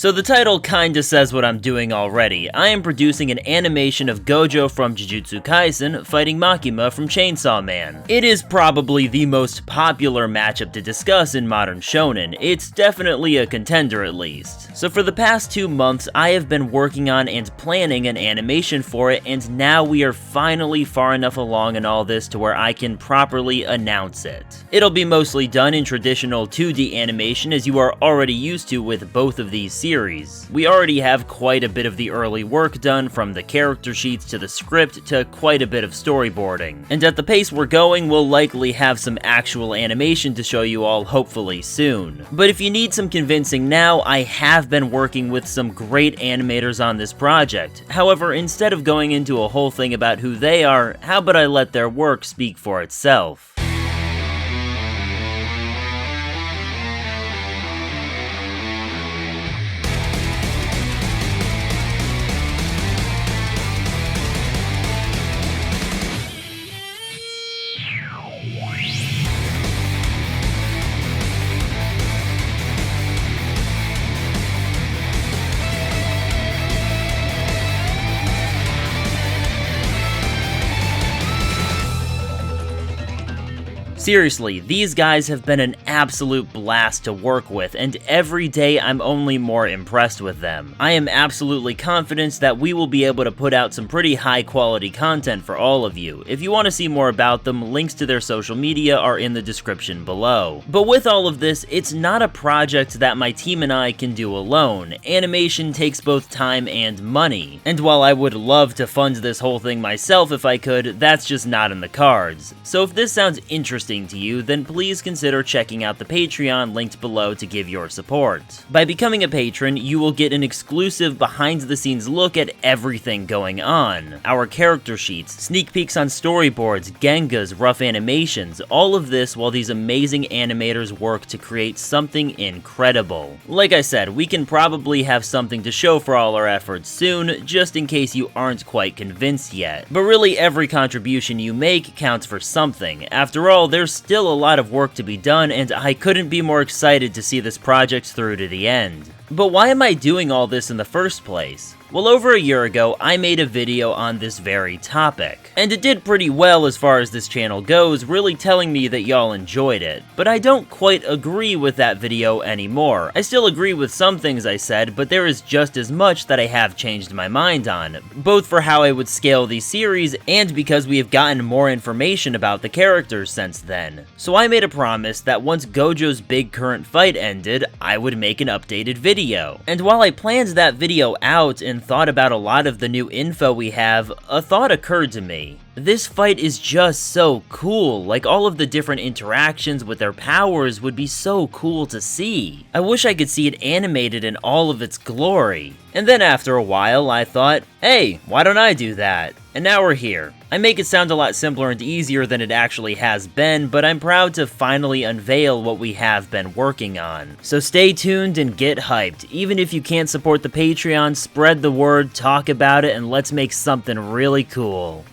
So the title kinda says what I'm doing already. I am producing an animation of Gojo from Jujutsu Kaisen fighting Makima from Chainsaw Man. It is probably the most popular matchup to discuss in modern shonen. It's definitely a contender at least. So for the past 2 months, I have been working on and planning an animation for it, and now we are finally far enough along in all this to where I can properly announce it. It'll be mostly done in traditional 2D animation, as you are already used to with both of these series. We already have quite a bit of the early work done, from the character sheets to the script to quite a bit of storyboarding. And at the pace we're going, we'll likely have some actual animation to show you all hopefully soon. But if you need some convincing now, I have been working with some great animators on this project. However, instead of going into a whole thing about who they are, how about I let their work speak for itself? Seriously, these guys have been an absolute blast to work with, and every day I'm only more impressed with them. I am absolutely confident that we will be able to put out some pretty high quality content for all of you. If you want to see more about them, links to their social media are in the description below. But with all of this, it's not a project that my team and I can do alone. Animation takes both time and money. And while I would love to fund this whole thing myself if I could, that's just not in the cards. So if this sounds interesting to you, then please consider checking out the Patreon linked below to give your support. By becoming a patron, you will get an exclusive behind-the-scenes look at everything going on. Our character sheets, sneak peeks on storyboards, gengas, rough animations, all of this while these amazing animators work to create something incredible. Like I said, we can probably have something to show for all our efforts soon, just in case you aren't quite convinced yet. But really, every contribution you make counts for something. After all, there's still a lot of work to be done, and I couldn't be more excited to see this project through to the end. But why am I doing all this in the first place? Well, over a year ago, I made a video on this very topic, and it did pretty well as far as this channel goes, really telling me that y'all enjoyed it. But I don't quite agree with that video anymore. I still agree with some things I said, but there is just as much that I have changed my mind on, both for how I would scale these series and because we have gotten more information about the characters since then. So I made a promise that once Gojo's big current fight ended, I would make an updated video. And while I planned that video out and thought about a lot of the new info we have, a thought occurred to me. This fight is just so cool. Like, all of the different interactions with their powers would be so cool to see. I wish I could see it animated in all of its glory. And then after a while, I thought, hey, why don't I do that? And now we're here. I make it sound a lot simpler and easier than it actually has been, but I'm proud to finally unveil what we have been working on. So stay tuned and get hyped. Even if you can't support the Patreon, spread the word, talk about it, and let's make something really cool.